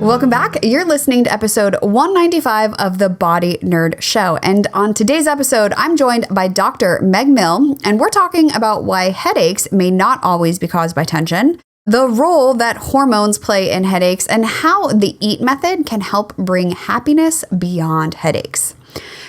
Welcome back. You're listening to episode 195 of the Body Nerd Show. And on today's episode, I'm joined by Dr. Meg Mill, and we're talking about why headaches may not always be caused by tension, the role that hormones play in headaches, and how the E.A.T method can help bring happiness beyond headaches.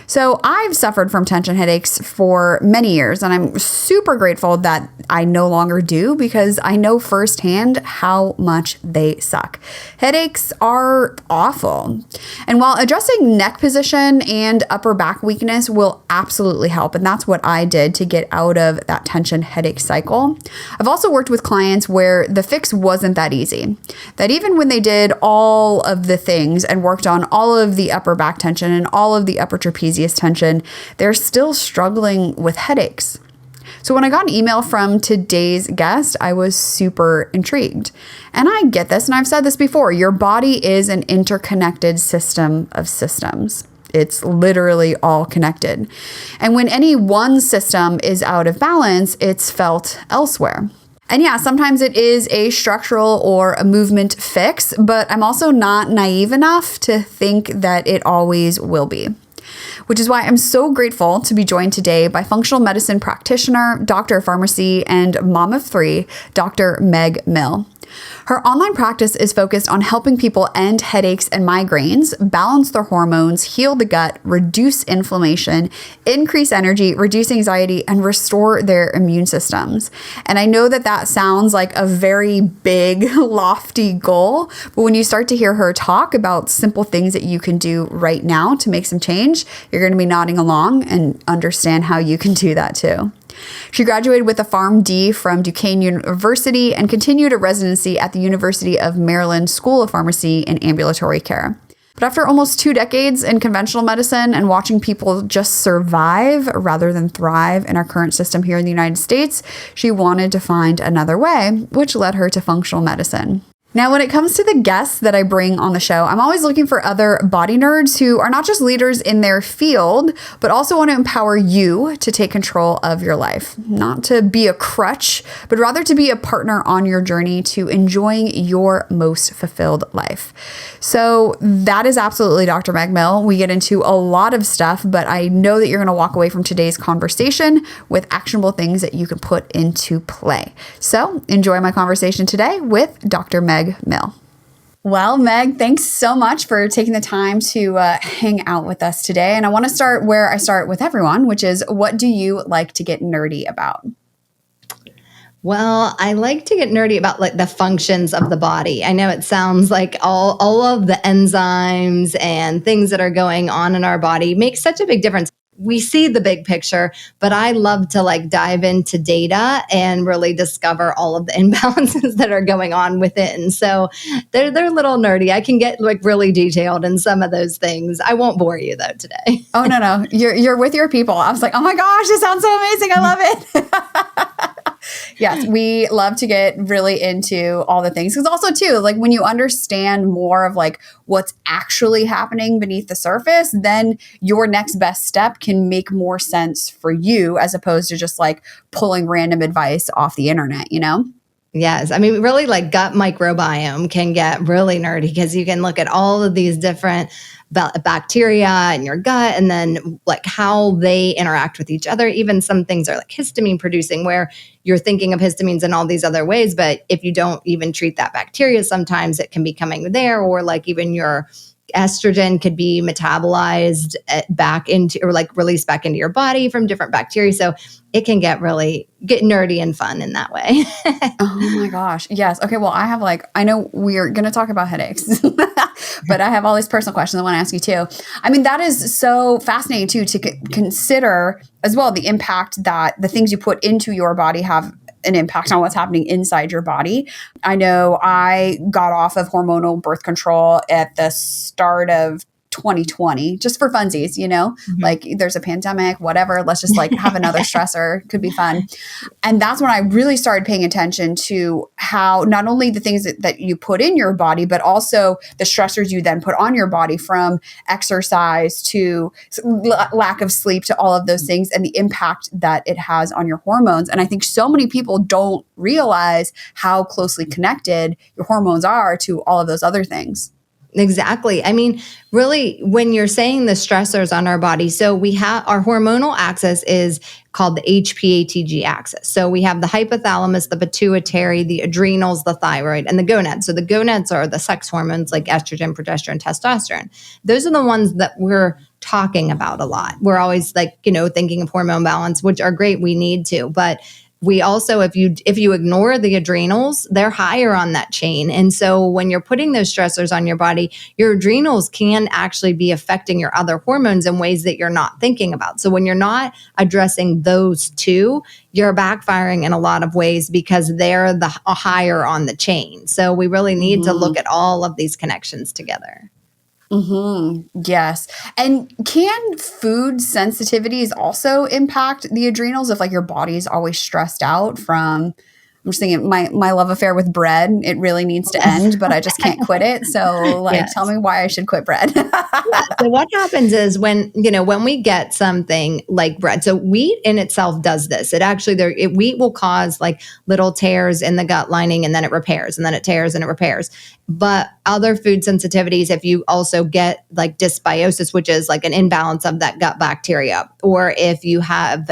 So I've suffered from tension headaches for many years, and I'm super grateful that I no longer do because I know firsthand how much they suck. Headaches are awful. And while addressing neck position and upper back weakness will absolutely help, and that's what I did to get out of that tension headache cycle, I've also worked with clients where the fix wasn't that easy. That even when they did all of the things and worked on all of the upper back tension and all of the upper trapezius tension, they're still struggling with headaches. So when I got an email from today's guest, I was super intrigued. And I get this, and I've said this before, your body is an interconnected system of systems. It's literally all connected. And when any one system is out of balance, it's felt elsewhere. And yeah, sometimes it is a structural or a movement fix, but I'm also not naive enough to think that it always will be. Which is why I'm so grateful to be joined today by functional medicine practitioner, doctor of pharmacy, and mom of three, Dr. Meg Mill. Her online practice is focused on helping people end headaches and migraines, balance their hormones, heal the gut, reduce inflammation, increase energy, reduce anxiety, and restore their immune systems. And I know that that sounds like a very big, lofty goal, but when you start to hear her talk about simple things that you can do right now to make some change, you're going to be nodding along and understand how you can do that too. She graduated with a PharmD from Duquesne University and continued a residency at the University of Maryland School of Pharmacy in ambulatory care. But after almost 2 decades in conventional medicine and watching people just survive rather than thrive in our current system here in the United States, she wanted to find another way, which led her to functional medicine. Now, when it comes to the guests that I bring on the show, I'm always looking for other body nerds who are not just leaders in their field, but also want to empower you to take control of your life. Not to be a crutch, but rather to be a partner on your journey to enjoying your most fulfilled life. So that is absolutely Dr. Meg Mill. We get into a lot of stuff, but I know that you're going to walk away from today's conversation with actionable things that you can put into play. So enjoy my conversation today with Dr. Meg Mill. Well, Meg, thanks so much for taking the time to hang out with us today. And I want to start where I start with everyone, which is, what do you like to get nerdy about? Well, I like to get nerdy about like the functions of the body. I know it sounds like all of the enzymes and things that are going on in our body make such a big difference. We see the big picture, but I love to like dive into data and really discover all of the imbalances that are going on within. So they're a little nerdy. I can get like really detailed in some of those things. I won't bore you though today. Oh, no. You're with your people. I was like, oh my gosh, this sounds so amazing. I love it. Yes, we love to get really into all the things. Because also too, like when you understand more of like what's actually happening beneath the surface, then your next best step can make more sense for you as opposed to just like pulling random advice off the internet, you know? Yes. I mean, really like gut microbiome can get really nerdy because you can look at all of these different bacteria in your gut and then like how they interact with each other. Even some things are like histamine producing where you're thinking of histamines in all these other ways. But if you don't even treat that bacteria, sometimes it can be coming there, or like even your estrogen could be metabolized back into or like released back into your body from different bacteria. So it can get nerdy and fun in that way. Oh my gosh. Yes. Okay. Well, I know we're going to talk about headaches, but I have all these personal questions I want to ask you too. I mean, that is so fascinating too, to consider as well the impact that the things you put into your body have an impact on what's happening inside your body. I know I got off of hormonal birth control at the start of 2020, just for funsies, you know, like there's a pandemic, whatever, let's just like have another stressor, could be fun. And that's when I really started paying attention to how not only the things that you put in your body, but also the stressors you then put on your body, from exercise to lack of sleep to all of those things, and the impact that it has on your hormones. And I think so many people don't realize how closely connected your hormones are to all of those other things. Exactly. I mean, really, when you're saying the stressors on our body, so we have our hormonal axis is called the HPATG axis. So we have the hypothalamus, the pituitary, the adrenals, the thyroid, and the gonads. So the gonads are the sex hormones like estrogen, progesterone, testosterone. Those are the ones that we're talking about a lot. We're always like, thinking of hormone balance, which are great. We need to, but we also, if you ignore the adrenals, they're higher on that chain. And so when you're putting those stressors on your body, your adrenals can actually be affecting your other hormones in ways that you're not thinking about. So when you're not addressing those two, you're backfiring in a lot of ways because they're the higher on the chain. So we really need to look at all of these connections together. Yes. And can food sensitivities also impact the adrenals if like your body's always stressed out from, I'm just thinking my love affair with bread, it really needs to end, but I just can't quit it. So like, Yes. tell me why I should quit bread. Yeah. So what happens is when we get something like bread, so wheat in itself does this. It actually, wheat will cause like little tears in the gut lining and then it repairs and then it tears and it repairs. But other food sensitivities, if you also get like dysbiosis, which is like an imbalance of that gut bacteria, or if you have,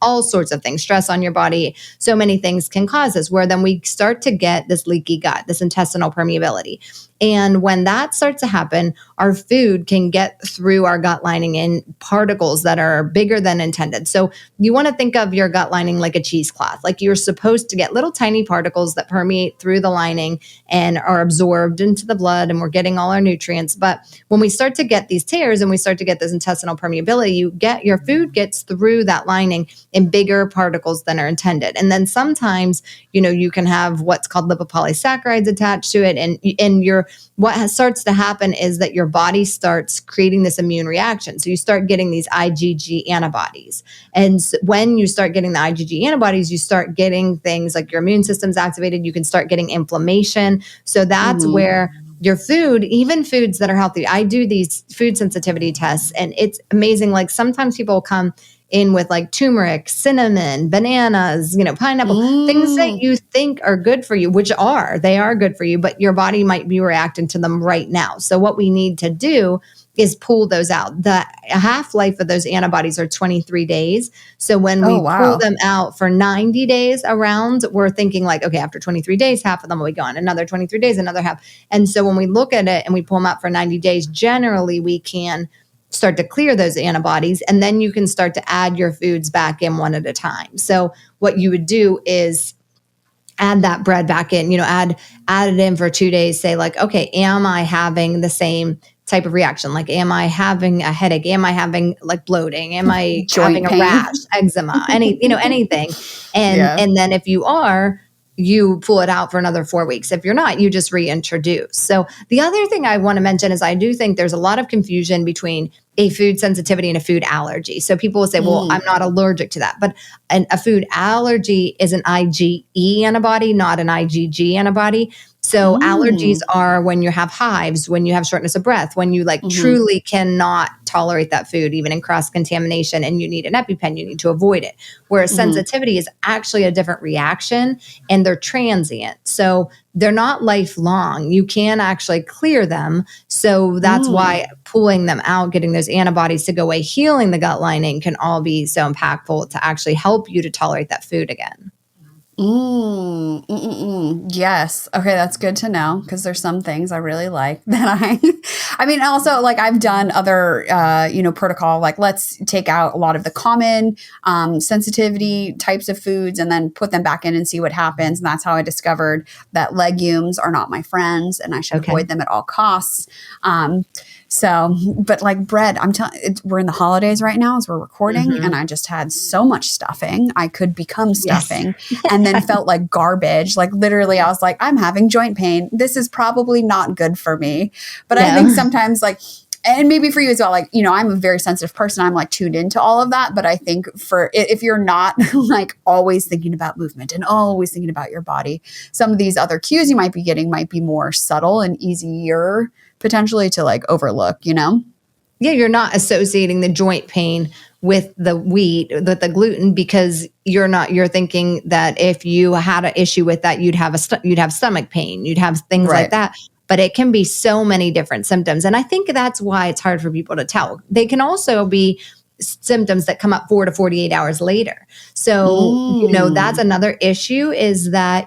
all sorts of things, stress on your body, so many things can cause this, where then we start to get this leaky gut, this intestinal permeability. And when that starts to happen, our food can get through our gut lining in particles that are bigger than intended. So you want to think of your gut lining like a cheesecloth. Like you're supposed to get little tiny particles that permeate through the lining and are absorbed into the blood, and we're getting all our nutrients. But when we start to get these tears and we start to get this intestinal permeability, your food gets through that lining in bigger particles than are intended. And then sometimes, you can have what's called lipopolysaccharides attached to it, and what starts to happen is that your body starts creating this immune reaction. So you start getting these IgG antibodies. And when you start getting the IgG antibodies, you start getting things like your immune system's activated. You can start getting inflammation. So that's where your food, even foods that are healthy, I do these food sensitivity tests, and it's amazing. Like sometimes people come in with like turmeric, cinnamon, bananas, pineapple, things that you think are good for you, they are good for you, but your body might be reacting to them right now. So what we need to do is pull those out. The half-life of those antibodies are 23 days. So when we pull them out for 90 days around, we're thinking like, okay, after 23 days, half of them will be gone. Another 23 days, another half. And so when we look at it and we pull them out for 90 days, generally we can start to clear those antibodies, and then you can start to add your foods back in one at a time. So what you would do is add that bread back in, add it in for 2 days, say like, okay, am I having the same type of reaction? Like, am I having a headache? Am I having like bloating? Am I having a rash, eczema, anything? And then if you are, you pull it out for another 4 weeks. If you're not, you just reintroduce. So the other thing I want to mention is I do think there's a lot of confusion between a food sensitivity and a food allergy. So people will say, well, I'm not allergic to that. But a food allergy is an IgE antibody, not an IgG antibody. So allergies are when you have hives, when you have shortness of breath, when you truly cannot tolerate that food, even in cross-contamination, and you need an EpiPen, you need to avoid it. Whereas sensitivity is actually a different reaction, and they're transient. So they're not lifelong. You can actually clear them. So that's why pulling them out, getting those antibodies to go away, healing the gut lining can all be so impactful to actually help you to tolerate that food again. Yes. Okay. That's good to know, because there's some things I really like that I mean, also like I've done other, protocol, like let's take out a lot of the common sensitivity types of foods and then put them back in and see what happens. And that's how I discovered that legumes are not my friends and I should avoid them at all costs. So, but like bread, I'm telling you, we're in the holidays right now as we're recording, and I just had so much stuffing. I could become stuffing and then felt like garbage. Like literally I was like, I'm having joint pain. This is probably not good for me. But I think sometimes like, and maybe for you as well, like, I'm a very sensitive person. I'm like tuned into all of that. But I think if you're not like always thinking about movement and always thinking about your body, some of these other cues you might be getting might be more subtle and easier potentially to like overlook, Yeah, you're not associating the joint pain with the wheat, with the gluten, because you're thinking that if you had an issue with that, you'd have stomach pain, you'd have things like that. but it can be so many different symptoms. And I think that's why it's hard for people to tell. They can also be symptoms that come up 4 to 48 hours later. So, that's another issue, is that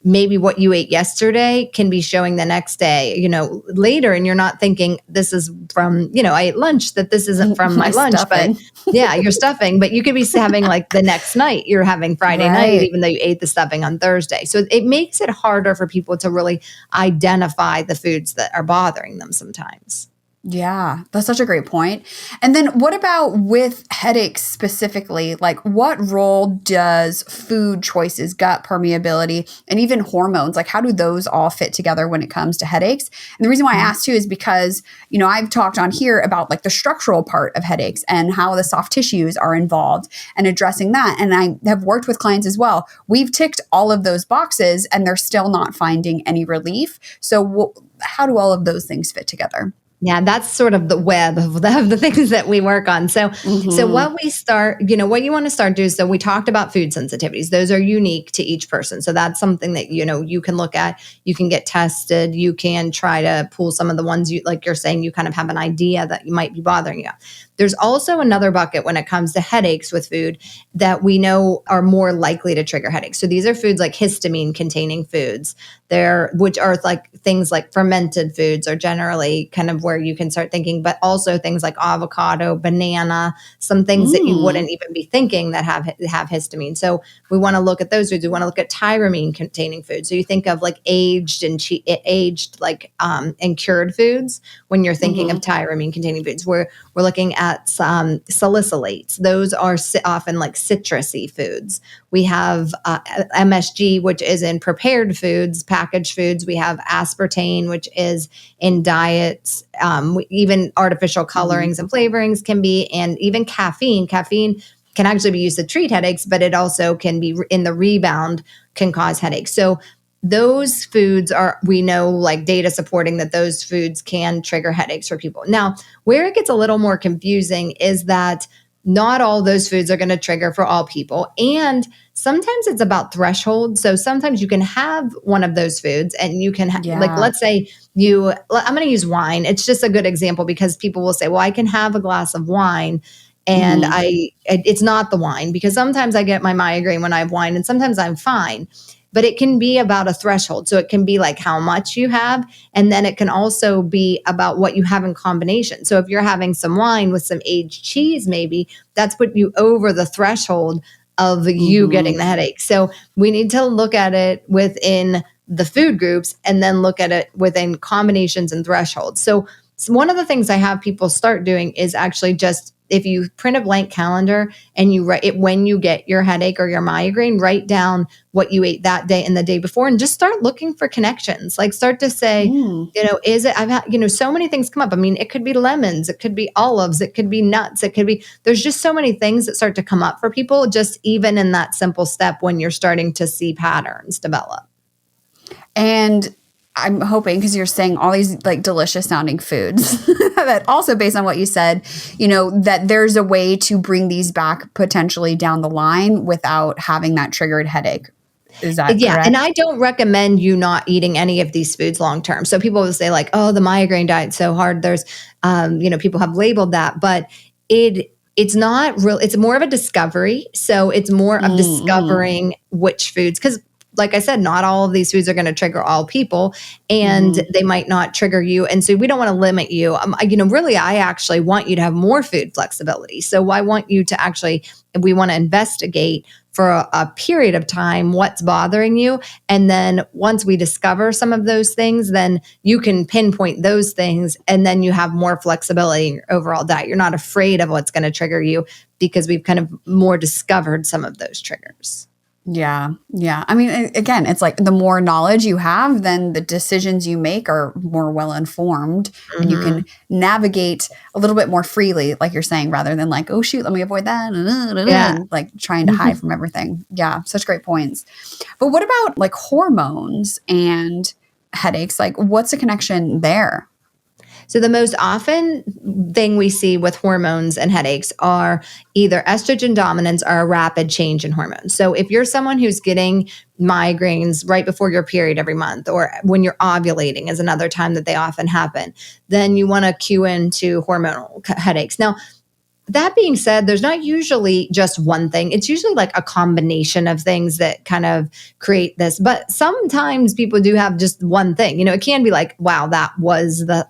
maybe what you ate yesterday can be showing the next day, later. And you're not thinking this is from, I ate lunch, that this isn't from my lunch, stuffing. but yeah, you're stuffing, but you could be having like the next night, you're having Friday night, even though you ate the stuffing on Thursday. So it makes it harder for people to really identify the foods that are bothering them sometimes. Yeah, that's such a great point. And then what about with headaches specifically? Like, what role does food choices, gut permeability, and even hormones, like how do those all fit together when it comes to headaches? And the reason why I asked too is because, I've talked on here about like the structural part of headaches and how the soft tissues are involved and addressing that. And I have worked with clients as well. We've ticked all of those boxes and they're still not finding any relief. So how do all of those things fit together? Yeah, that's sort of the web of the things that we work on. So what we start, what you want to start doing, so we talked about food sensitivities. Those are unique to each person. So that's something that, you can look at, you can get tested, you can try to pull some of the ones like you're saying, you kind of have an idea that you might be bothering you. There's also another bucket when it comes to headaches with food that we know are more likely to trigger headaches. So these are foods like histamine containing foods, which are like things like fermented foods are generally kind of where you can start thinking, but also things like avocado, banana, some things that you wouldn't even be thinking that have histamine. So we want to look at those foods. We want to look at tyramine containing foods. So you think of like aged and cured foods when you're thinking of tyramine containing foods. We're looking at salicylates. Those are often like citrusy foods. We have MSG, which is in prepared foods, packaged foods. We have aspartame, which is in diets. Even artificial colorings and flavorings can be, and even caffeine. Caffeine can actually be used to treat headaches, but it also can be in the rebound, can cause headaches. So those foods we know like data supporting that those foods can trigger headaches for people. Now, where it gets a little more confusing is that not all those foods are going to trigger for all people. And sometimes it's about threshold. So sometimes you can have one of those foods and you can like, let's say I'm going to use wine. It's just a good example because people will say, well, I can have a glass of wine and it's not the wine, because sometimes I get my migraine when I have wine and sometimes I'm fine. But it can be about a threshold. So it can be like how much you have. And then it can also be about what you have in combination. So if you're having some wine with some aged cheese, maybe that's put you over the threshold of you getting the headache. So we need to look at it within the food groups and then look at it within combinations and thresholds. So one of the things I have people start doing is actually just, if you print a blank calendar and you write it when you get your headache or your migraine, write down what you ate that day and the day before and just start looking for connections. Like start to say, is it, I've had, so many things come up. I mean, it could be lemons, it could be olives, it could be nuts, there's just so many things that start to come up for people, just even in that simple step when you're starting to see patterns develop. And I'm hoping, because you're saying all these like delicious sounding foods, that also based on what you said, that there's a way to bring these back potentially down the line without having that triggered headache. Is that correct? And I don't recommend you not eating any of these foods long term. So people will say like, oh, the migraine diet's so hard. There's, people have labeled that, but it's not real. It's more of a discovery. So it's more of discovering which foods, because like I said, not all of these foods are going to trigger all people, and they might not trigger you. And so we don't want to limit you. Really, I actually want you to have more food flexibility. So I want you to we want to investigate for a period of time what's bothering you. And then once we discover some of those things, then you can pinpoint those things, and then you have more flexibility in your overall diet. You're not afraid of what's going to trigger you because we've kind of more discovered some of those triggers. Yeah. Yeah. I mean, again, it's like the more knowledge you have, then the decisions you make are more well-informed and you can navigate a little bit more freely, like you're saying, rather than like, oh, shoot, let me avoid that. And like trying to hide from everything. Yeah. Such great points. But what about like hormones and headaches? Like what's the connection there? So the most often thing we see with hormones and headaches are either estrogen dominance or a rapid change in hormones. So if you're someone who's getting migraines right before your period every month, or when you're ovulating is another time that they often happen, then you want to cue into hormonal headaches. Now, that being said, there's not usually just one thing. It's usually like a combination of things that kind of create this. But sometimes people do have just one thing. It can be like, wow, that was the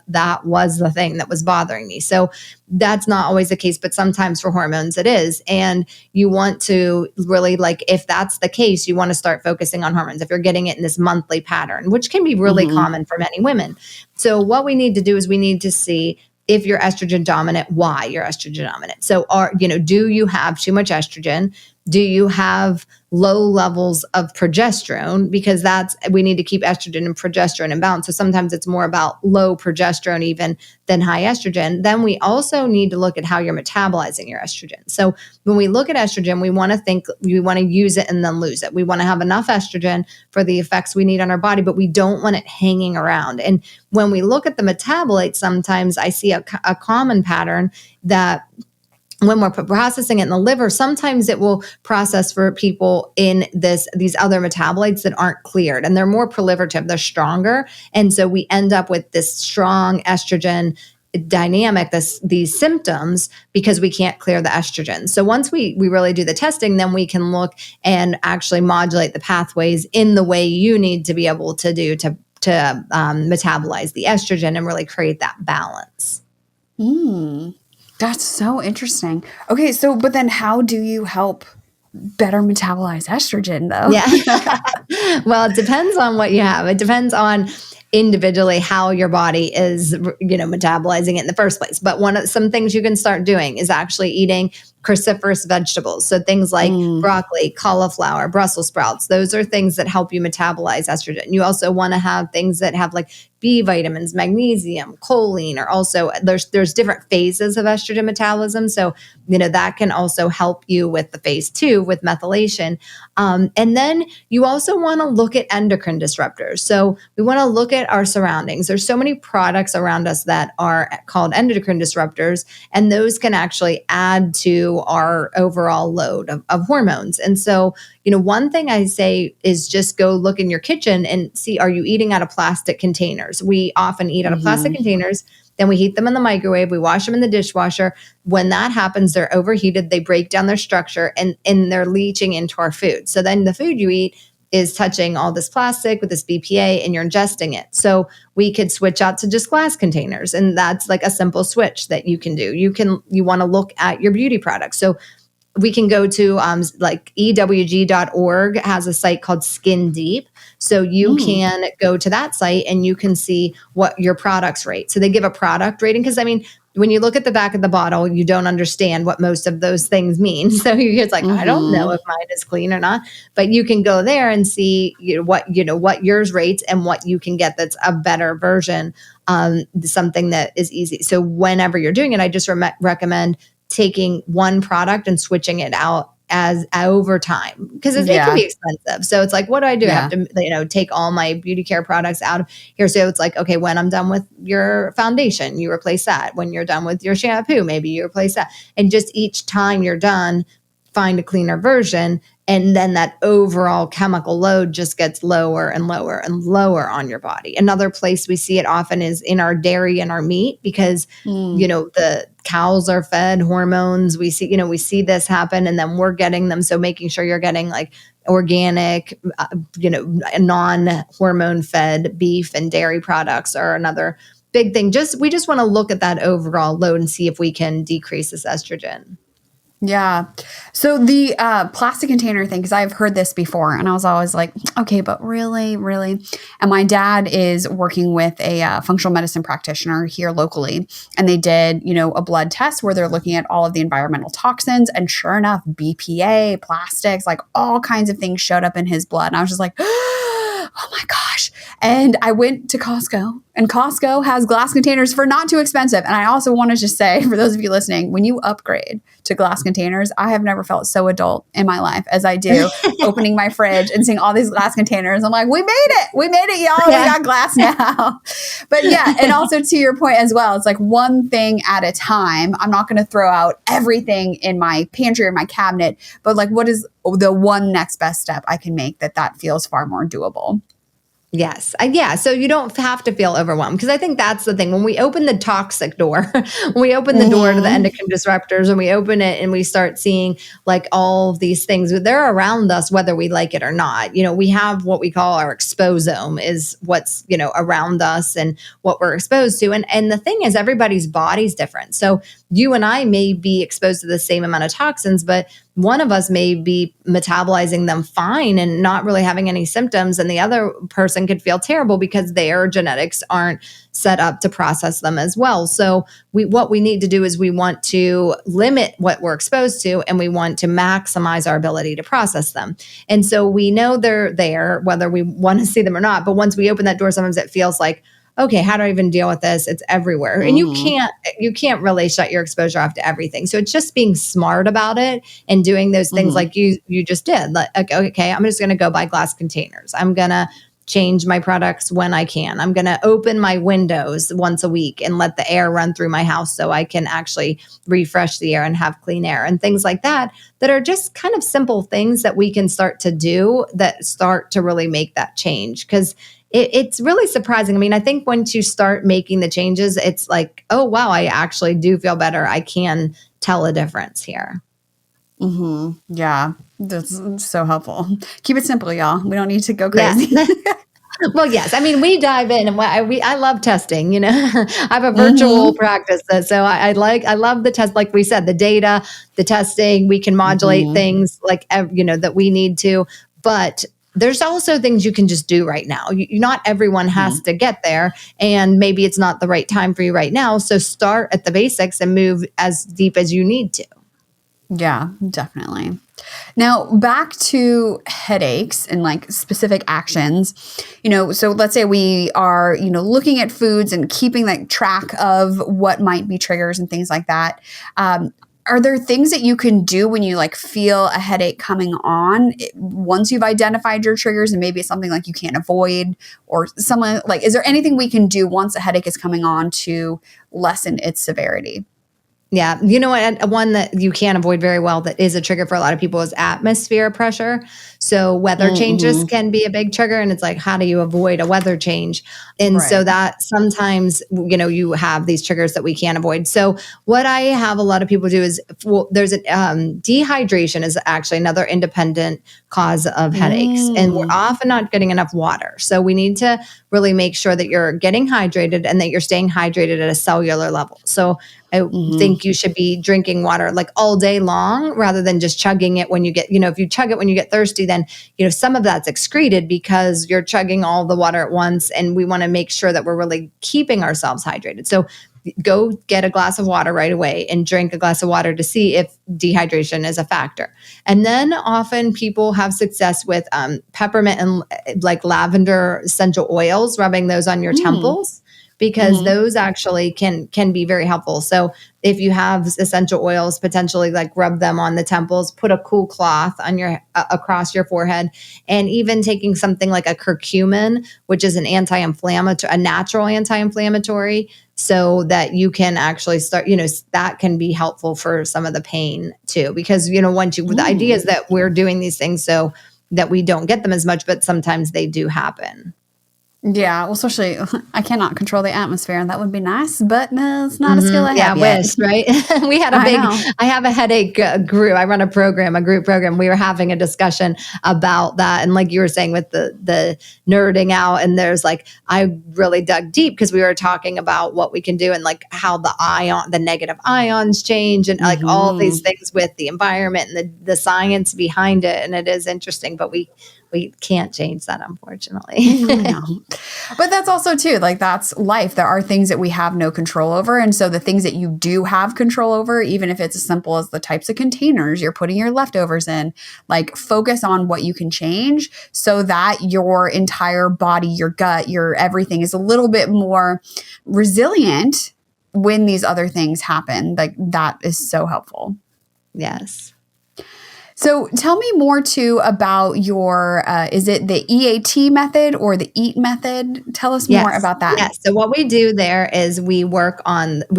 thing that was bothering me. So that's not always the case, but sometimes for hormones it is. And you want to really, like, if that's the case, you want to start focusing on hormones if you're getting it in this monthly pattern, which can be really common for many women. So what we need to do is we need to see if you're estrogen dominant, why you're estrogen dominant. So do you have too much estrogen? Do you have low levels of progesterone? Because we need to keep estrogen and progesterone in balance. So sometimes it's more about low progesterone even than high estrogen. Then we also need to look at how you're metabolizing your estrogen. So when we look at estrogen, we want to use it and then lose it. We want to have enough estrogen for the effects we need on our body, but we don't want it hanging around. And when we look at the metabolites, sometimes I see a common pattern that when we're processing it in the liver, sometimes it will process for people in these other metabolites that aren't cleared, and they're more proliferative, they're stronger. And so we end up with this strong estrogen dynamic, these symptoms, because we can't clear the estrogen. So once we really do the testing, then we can look and actually modulate the pathways in the way you need to be able to do to metabolize the estrogen and really create that balance. That's so interesting. Okay, so but then how do you help better metabolize estrogen though? Yeah. Well, it depends on what you have. It depends on individually how your body is, metabolizing it in the first place. But some things you can start doing is actually eating cruciferous vegetables. So things like broccoli, cauliflower, Brussels sprouts, those are things that help you metabolize estrogen. You also want to have things that have like B vitamins, magnesium, choline, or also there's different phases of estrogen metabolism. So, that can also help you with the phase 2 with methylation. And then you also want to look at endocrine disruptors. So we want to look at our surroundings. There's so many products around us that are called endocrine disruptors, and those can actually add to our overall load of hormones. And so, one thing I say is just go look in your kitchen and see, are you eating out of plastic containers? We often eat out of plastic containers. Then we heat them in the microwave. We wash them in the dishwasher. When that happens, they're overheated. They break down their structure and they're leaching into our food. So then the food you eat is touching all this plastic with this BPA and you're ingesting it. So we could switch out to just glass containers. And that's like a simple switch that you can do. You want to look at your beauty products. So we can go to like ewg.org has a site called Skin Deep. So you can go to that site and you can see what your products rate. So they give a product rating because, when you look at the back of the bottle, you don't understand what most of those things mean. So it's like, I don't know if mine is clean or not, but you can go there and see what yours rates and what you can get that's a better version, something that is easy. So whenever you're doing it, I just recommend taking one product and switching it out as over time because it can be expensive. So it's like, what do? I have to, take all my beauty care products out of here. So it's like, okay, when I'm done with your foundation, you replace that. When you're done with your shampoo, maybe you replace that. And just each time you're done, find a cleaner version. And then that overall chemical load just gets lower and lower and lower on your body. Another place we see it often is in our dairy and our meat because, the cows are fed hormones. We see this happen and then we're getting them. So making sure you're getting like organic, non-hormone fed beef and dairy products are another big thing. We just want to look at that overall load and see if we can decrease this estrogen. Yeah. So the plastic container thing, because I've heard this before and I was always like, okay, but really? And my dad is working with a functional medicine practitioner here locally. And they did, a blood test where they're looking at all of the environmental toxins. And sure enough, BPA, plastics, like all kinds of things showed up in his blood. And I was just like, oh my gosh. And I went to Costco, and Costco has glass containers for not too expensive. And I also want to just say, for those of you listening, when you upgrade to glass containers, I have never felt so adult in my life as I do opening my fridge and seeing all these glass containers. I'm like, we made it. We made it, y'all. Yeah. We got glass now. But yeah, and also to your point as well, it's like one thing at a time. I'm not going to throw out everything in my pantry or my cabinet, but like, what is the one next best step I can make that feels far more doable? Yes. Yeah. So you don't have to feel overwhelmed, because I think that's the thing. When we open the toxic door, when we open the door to the endocrine disruptors, and we open it and we start seeing like all of these things, they're around us, whether we like it or not. We have what we call our exposome, is what's, around us and what we're exposed to. And the thing is, everybody's body's different. So you and I may be exposed to the same amount of toxins, but one of us may be metabolizing them fine and not really having any symptoms, and the other person could feel terrible because their genetics aren't set up to process them as well. So what we need to do is we want to limit what we're exposed to, and we want to maximize our ability to process them. And so we know they're there, whether we want to see them or not. But once we open that door, sometimes it feels like, okay, how do I even deal with this? It's everywhere. And you can't really shut your exposure off to everything. So it's just being smart about it and doing those things like you just did. Like, okay, I'm just going to go buy glass containers. I'm going to change my products when I can. I'm going to open my windows once a week and let the air run through my house so I can actually refresh the air and have clean air, and things like that are just kind of simple things that we can start to do that start to really make that change. Because it's really surprising. I mean, I think once you start making the changes, it's like, oh, wow, I actually do feel better. I can tell a difference here. Yeah, that's so helpful. Keep it simple, y'all. We don't need to go crazy. Yeah. Well, yes. I mean, we dive in, and I love testing. I have a virtual practice, so I love the test. Like we said, the data, the testing, we can modulate things like that we need to, but there's also things you can just do right now. Not everyone has to get there, and maybe it's not the right time for you right now. So start at the basics and move as deep as you need to. Yeah, definitely. Now, back to headaches and like specific actions, so let's say we are, looking at foods and keeping like track of what might be triggers and things like that. Are there things that you can do when you like feel a headache coming on once you've identified your triggers, and maybe it's something like you can't avoid, or something like, is there anything we can do once a headache is coming on to lessen its severity? Yeah. You know what? One that you can't avoid very well that is a trigger for a lot of people is atmosphere pressure. So weather changes can be a big trigger. And it's like, how do you avoid a weather change? And so that sometimes, you have these triggers that we can't avoid. So what I have a lot of people do is, there's dehydration is actually another independent cause of headaches. And we're often not getting enough water. So we need to really make sure that you're getting hydrated and that you're staying hydrated at a cellular level. So I think you should be drinking water like all day long, rather than just chugging it when you get, if you chug it when you get thirsty, then, some of that's excreted because you're chugging all the water at once. And we want to make sure that we're really keeping ourselves hydrated. So go get a glass of water right away and drink a glass of water to see if dehydration is a factor. And then often people have success with peppermint and like lavender essential oils, rubbing those on your temples, because those actually can be very helpful. So if you have essential oils, potentially like rub them on the temples, put a cool cloth on your across your forehead, and even taking something like a curcumin, which is an anti-inflammatory, a natural anti-inflammatory, so that you can actually start, that can be helpful for some of the pain too. Because, once the idea is that we're doing these things so that we don't get them as much, but sometimes they do happen. Yeah, well, especially I cannot control the atmosphere, and that would be nice, but no, it's not a skill I have yet. Wish, right? We had I have a headache group. I run a group program. We were having a discussion about that. And like you were saying with the nerding out, and there's like, I really dug deep because we were talking about what we can do and like how the negative ions change, and like all these things with the environment and the science behind it. And it is interesting, but we we can't change that, unfortunately. No. But that's also too, like that's life. There are things that we have no control over. And so the things that you do have control over, even if it's as simple as the types of containers you're putting your leftovers in, like focus on what you can change so that your entire body, your gut, your everything is a little bit more resilient when these other things happen. Like that is so helpful. Yes. So tell me more too about your, is it the E.A.T method or the E.A.T method? Tell us more about that. Yes. So what we do there is we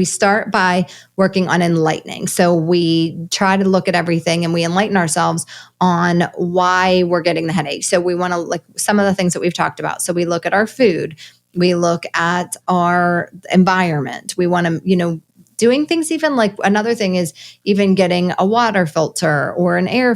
start by working on enlightening. So we try to look at everything and we enlighten ourselves on why we're getting the headache. So we want to like some of the things that we've talked about. So we look at our food, we look at our environment. We want to, doing things even like another thing is even getting a water filter or an air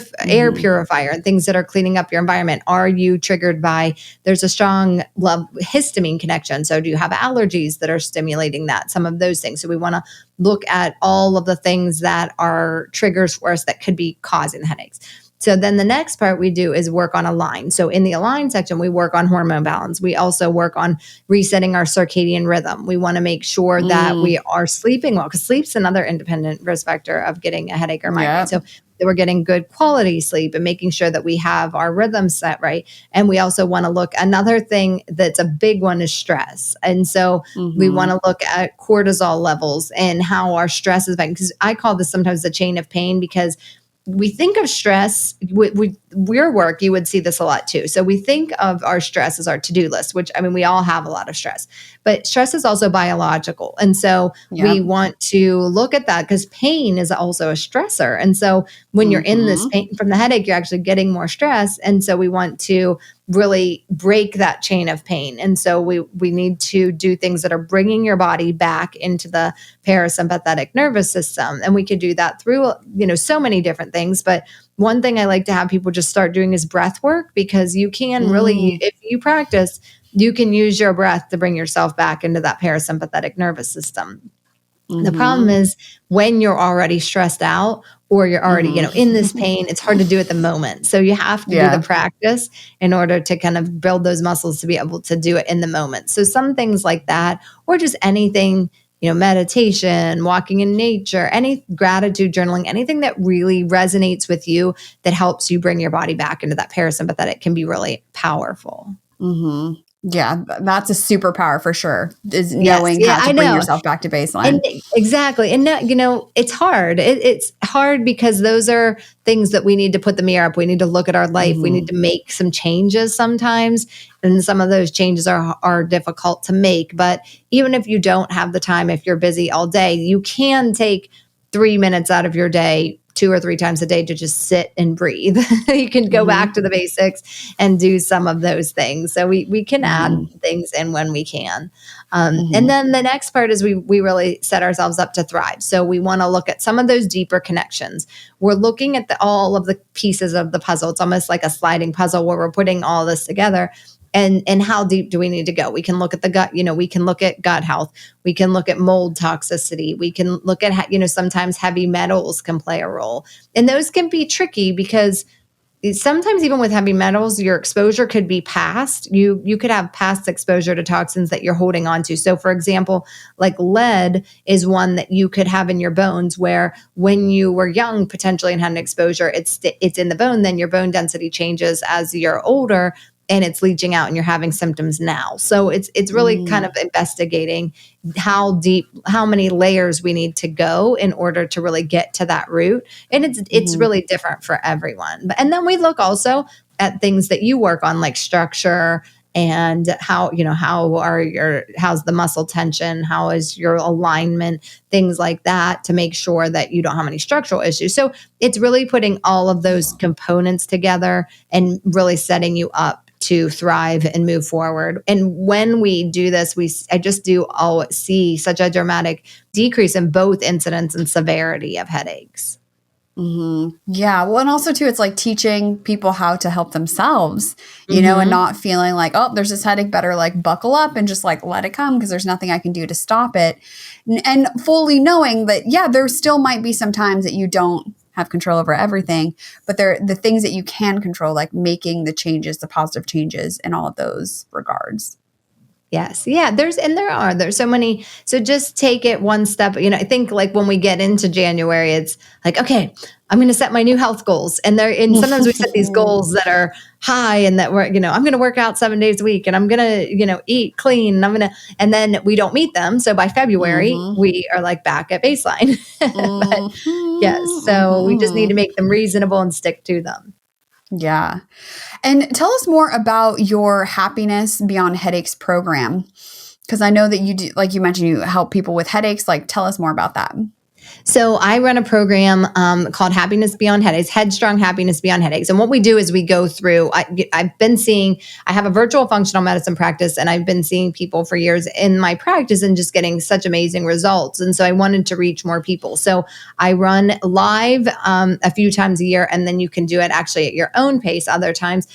purifier and things that are cleaning up your environment. Are you triggered by, there's a strong histamine connection. So do you have allergies that are stimulating that? Some of those things. So we want to look at all of the things that are triggers for us that could be causing the headaches. So then the next part we do is work on align. So in the align section, we work on hormone balance. We also work on resetting our circadian rhythm. We want to make sure that we are sleeping well, because sleep's another independent risk factor of getting a headache or migraine. Yep. So that we're getting good quality sleep and making sure that we have our rhythm set right. And we also want to look, another thing that's a big one is stress. And so we want to look at cortisol levels and how our stress is affecting, because I call this sometimes the chain of pain, because we think of stress, your work, you would see this a lot too. So we think of our stress as our to-do list, which, I mean, we all have a lot of stress, but stress is also biological. And so we want to look at that because pain is also a stressor. And so when you're in this pain from the headache, you're actually getting more stress. And so we want to really break that chain of pain. And so we need to do things that are bringing your body back into the parasympathetic nervous system. And we could do that through, so many different things. But one thing I like to have people just start doing is breath work, because you can really, if you practice, you can use your breath to bring yourself back into that parasympathetic nervous system. The problem is when you're already stressed out or you're already, in this pain, it's hard to do at the moment. So you have to do the practice in order to kind of build those muscles to be able to do it in the moment. So some things like that, or just anything, meditation, walking in nature, any gratitude journaling, anything that really resonates with you that helps you bring your body back into that parasympathetic can be really powerful. Yeah, that's a superpower for sure, is knowing how to bring yourself back to baseline. Exactly. And, it's hard. It's hard because those are things that we need to put the mirror up. We need to look at our life. We need to make some changes sometimes. And some of those changes are difficult to make. But even if you don't have the time, if you're busy all day, you can take 3 minutes out of your day 2 or 3 times a day to just sit and breathe. You can go back to the basics and do some of those things. So we can add things in when we can. And then the next part is we really set ourselves up to thrive. So we want to look at some of those deeper connections. We're looking at all of the pieces of the puzzle. It's almost like a sliding puzzle where we're putting all this together. And how deep do we need to go? We can look at the gut, we can look at gut health. We can look at mold toxicity. We can look at, sometimes heavy metals can play a role. And those can be tricky because sometimes even with heavy metals, your exposure could be past. You could have past exposure to toxins that you're holding on to. So for example, like lead is one that you could have in your bones where when you were young, potentially and had an exposure, it's in the bone, then your bone density changes as you're older, and it's leaching out and you're having symptoms now. So it's really kind of investigating how deep, how many layers we need to go in order to really get to that root. And it's really different for everyone. And then we look also at things that you work on, like structure and how's the muscle tension? How is your alignment? Things like that to make sure that you don't have any structural issues. So it's really putting all of those components together and really setting you up to thrive and move forward. And when we do this, I just see such a dramatic decrease in both incidence and severity of headaches. Yeah. Well, and also too, it's like teaching people how to help themselves, and not feeling like, oh, there's this headache, better like buckle up and just like let it come because there's nothing I can do to stop it. And fully knowing that, there still might be some times that you don't have control over everything, but they're the things that you can control, like making the changes, the positive changes in all of those regards. Yes. Yeah. There's so many. So just take it one step. I think like when we get into January, it's like, okay, I'm going to set my new health goals. And sometimes we set these goals that are high and that I'm going to work out 7 days a week and I'm going to, eat clean. And then we don't meet them. So by February, we are like back at baseline. But yes. So we just need to make them reasonable and stick to them. Yeah. And tell us more about your Happiness Beyond Headaches program. Because I know that you do, like you mentioned, you help people with headaches. Like, tell us more about that. So I run a program called Happiness Beyond Headaches, Headstrong Happiness Beyond Headaches. And what we do is we go through, I have a virtual functional medicine practice, and I've been seeing people for years in my practice and just getting such amazing results. And so I wanted to reach more people. So I run live a few times a year, and then you can do it actually at your own pace other times,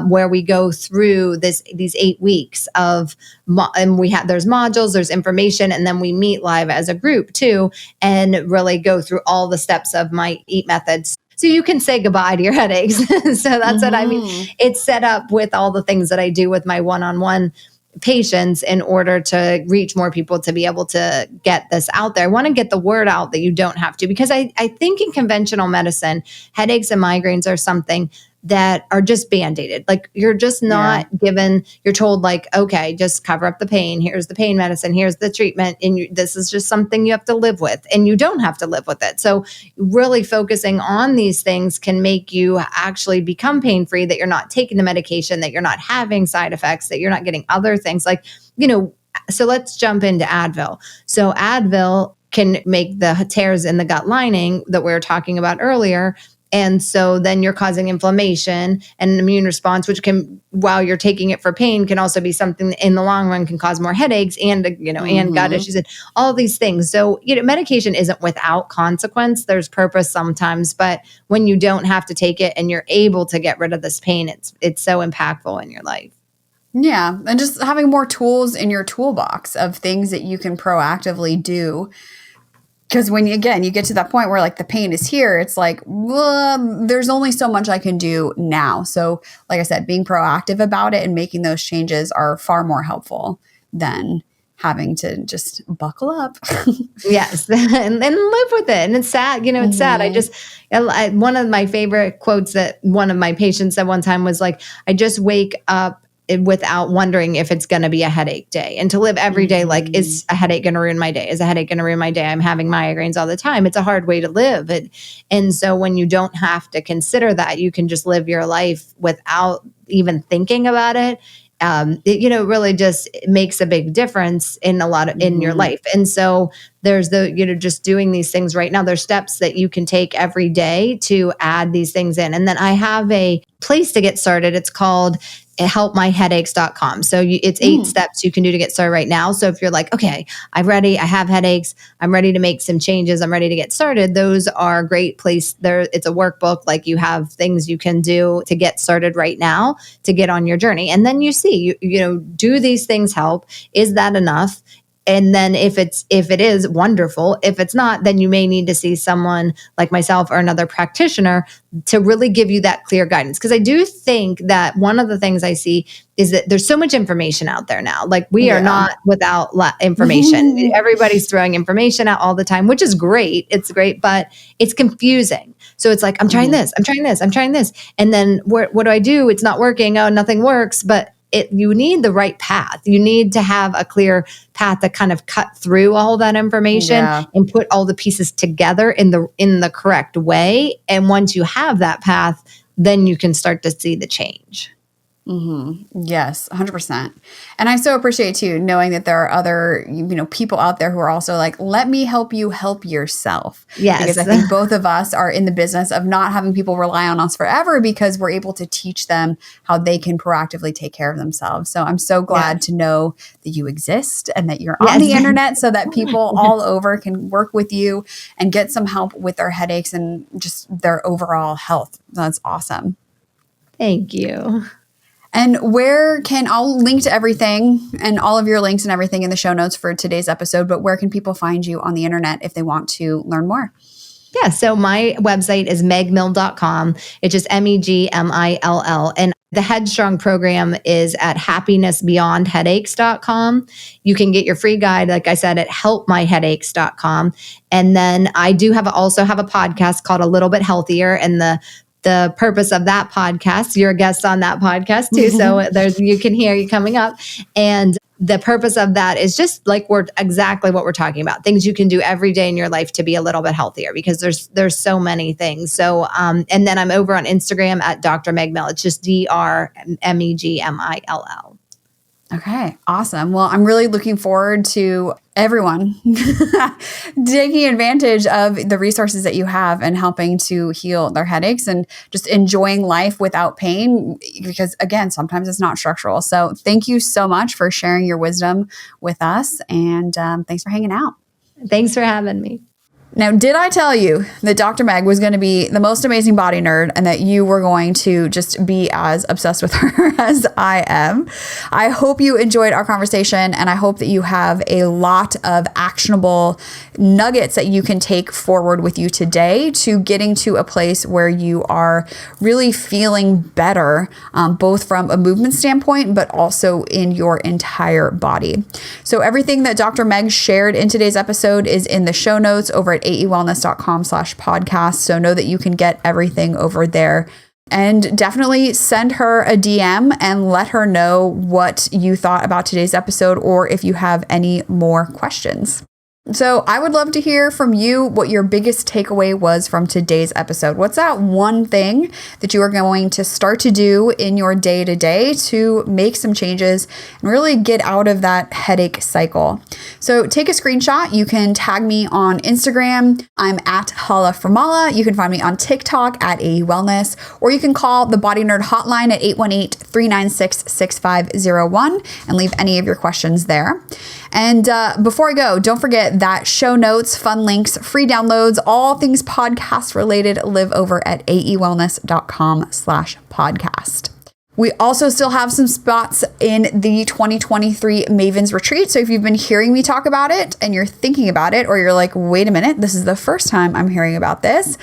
where we go through these 8 weeks of, and there's modules, there's information, and then we meet live as a group too, and really go through all the steps of my EAT methods. So you can say goodbye to your headaches. So that's what I mean. It's set up with all the things that I do with my one-on-one patients in order to reach more people to be able to get this out there. I want to get the word out that you don't have to, because I think in conventional medicine, headaches and migraines are something that are just band-aided. Like you're just not given, you're told like, okay, just cover up the pain. Here's the pain medicine. Here's the treatment. And this is just something you have to live with, and you don't have to live with it. So really focusing on these things can make you actually become pain-free, that you're not taking the medication, that you're not having side effects, that you're not getting other things like, so let's jump into Advil. So Advil can make the tears in the gut lining that we were talking about earlier. And so then you're causing inflammation and an immune response, which can, while you're taking it for pain, can also be something that in the long run can cause more headaches and, and gut issues and all of these things. So, medication isn't without consequence. There's purpose sometimes, but when you don't have to take it and you're able to get rid of this pain, it's so impactful in your life. Yeah. And just having more tools in your toolbox of things that you can proactively do. Because when, you get to that point where like the pain is here, it's like, well, there's only so much I can do now. So like I said, being proactive about it and making those changes are far more helpful than having to just buckle up. Yes. and live with it. And it's sad, it's sad. One of my favorite quotes that one of my patients said one time was like, I just wake up without wondering if it's going to be a headache day, and to live every day like, is a headache going to ruin my day? Is a headache going to ruin my day? I'm having migraines all the time. It's a hard way to live. And so when you don't have to consider that, you can just live your life without even thinking about it. It really just makes a big difference in in your life. And so there's just doing these things right now. There's steps that you can take every day to add these things in. And then I have a place to get started. It's called helpmyheadaches.com. So it's 8 steps you can do to get started right now. So if you're like, okay, I'm ready, I have headaches, I'm ready to make some changes, I'm ready to get started, those are a great place. There, it's a workbook, like you have things you can do to get started right now to get on your journey. And then you see, do these things help? Is that enough? And then if it is, wonderful. If it's not, then you may need to see someone like myself or another practitioner to really give you that clear guidance. Because I do think that one of the things I see is that there's so much information out there now. Like we are not without information. Everybody's throwing information out all the time, which is great. It's great, but it's confusing. So it's like, I'm trying this, I'm trying this, I'm trying this. And then what do I do? It's not working. Oh, nothing works. But you need the right path. You need to have a clear path to kind of cut through all that information and put all the pieces together in the correct way. And once you have that path, then you can start to see the change. Yes, 100%. And I so appreciate too, knowing that there are other, people out there who are also like, let me help you help yourself. Yes. Because I think both of us are in the business of not having people rely on us forever, because we're able to teach them how they can proactively take care of themselves. So I'm so glad to know that you exist and that you're on the internet, so that people all over can work with you and get some help with their headaches and just their overall health. That's awesome. Thank you. And I'll link to everything and all of your links and everything in the show notes for today's episode, but where can people find you on the internet if they want to learn more? Yeah, so my website is megmill.com. It's just MEGMILL. And the Headstrong program is at happinessbeyondheadaches.com. You can get your free guide, like I said, at helpmyheadaches.com. And then I do also have a podcast called A Little Bit Healthier. And the purpose of that podcast, you're a guest on that podcast too. So you can hear you coming up. And the purpose of that is just like exactly what we're talking about. Things you can do every day in your life to be a little bit healthier, because there's so many things. So, and then I'm over on Instagram at Dr. Meg Mill. It's just DrMegmill. Okay, awesome. Well, I'm really looking forward to everyone taking advantage of the resources that you have and helping to heal their headaches and just enjoying life without pain, because again, sometimes it's not structural. So thank you so much for sharing your wisdom with us, and thanks for hanging out. Thanks for having me. Now, did I tell you that Dr. Meg was going to be the most amazing body nerd and that you were going to just be as obsessed with her as I am? I hope you enjoyed our conversation, and I hope that you have a lot of actionable nuggets that you can take forward with you today to getting to a place where you are really feeling better, both from a movement standpoint, but also in your entire body. So everything that Dr. Meg shared in today's episode is in the show notes over at aewellness.com/podcast. So know that you can get everything over there. And definitely send her a DM and let her know what you thought about today's episode, or if you have any more questions. So I would love to hear from you what your biggest takeaway was from today's episode. What's that one thing that you are going to start to do in your day-to-day to make some changes and really get out of that headache cycle? So take a screenshot. You can tag me on Instagram. I'm at Hala Formala. You can find me on TikTok at aewellness, or you can call the Body Nerd hotline at 818-396-6501 and leave any of your questions there. And before I go, don't forget that show notes, fun links, free downloads, all things podcast related live over at aewellness.com/podcast. We also still have some spots in the 2023 Mavens Retreat. So if you've been hearing me talk about it and you're thinking about it, or you're like, wait a minute, this is the first time I'm hearing about this,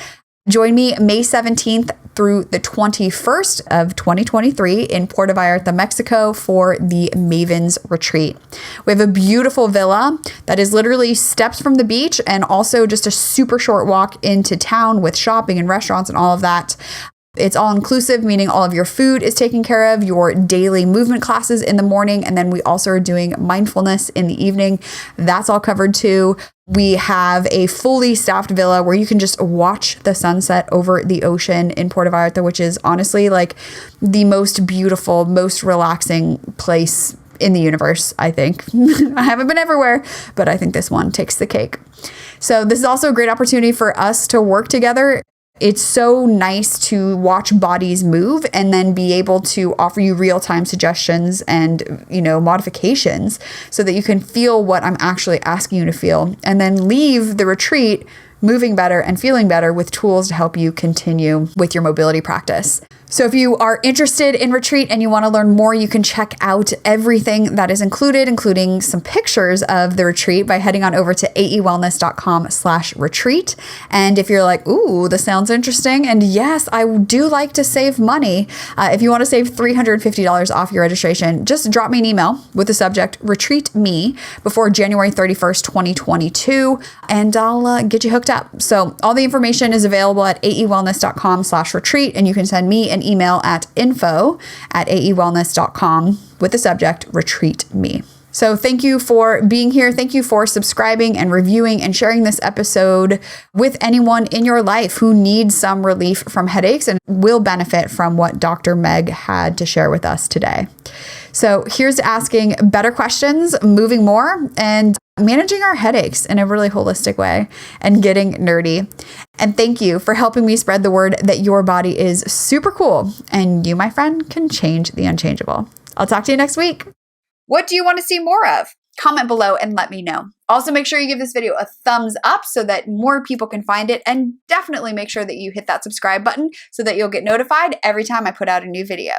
join me May 17th through the 21st of 2023 in Puerto Vallarta, Mexico for the Mavens Retreat. We have a beautiful villa that is literally steps from the beach and also just a super short walk into town with shopping and restaurants and all of that. It's all inclusive, meaning all of your food is taken care of, your daily movement classes in the morning, and then we also are doing mindfulness in the evening. That's all covered too. We have a fully staffed villa where you can just watch the sunset over the ocean in Puerto Vallarta, which is honestly like the most beautiful, most relaxing place in the universe, I think. I haven't been everywhere, but I think this one takes the cake. So this is also a great opportunity for us to work together. It's so nice to watch bodies move and then be able to offer you real-time suggestions and, modifications so that you can feel what I'm actually asking you to feel, and then leave the retreat moving better and feeling better with tools to help you continue with your mobility practice. So if you are interested in retreat and you want to learn more, you can check out everything that is included, including some pictures of the retreat, by heading on over to aewellness.com/retreat. And if you're like, ooh, this sounds interesting, and yes, I do like to save money. If you want to save $350 off your registration, just drop me an email with the subject "Retreat Me" before January 31st, 2022, and I'll get you hooked up. So all the information is available at aewellness.com/retreat, and you can send me an email at info@aewellness.com with the subject "Retreat Me." So thank you for being here. Thank you for subscribing and reviewing and sharing this episode with anyone in your life who needs some relief from headaches and will benefit from what Dr. Meg had to share with us today. So here's to asking better questions, moving more, and managing our headaches in a really holistic way and getting nerdy. And thank you for helping me spread the word that your body is super cool and you, my friend, can change the unchangeable. I'll talk to you next week. What do you want to see more of? Comment below and let me know. Also, make sure you give this video a thumbs up so that more people can find it, and definitely make sure that you hit that subscribe button so that you'll get notified every time I put out a new video.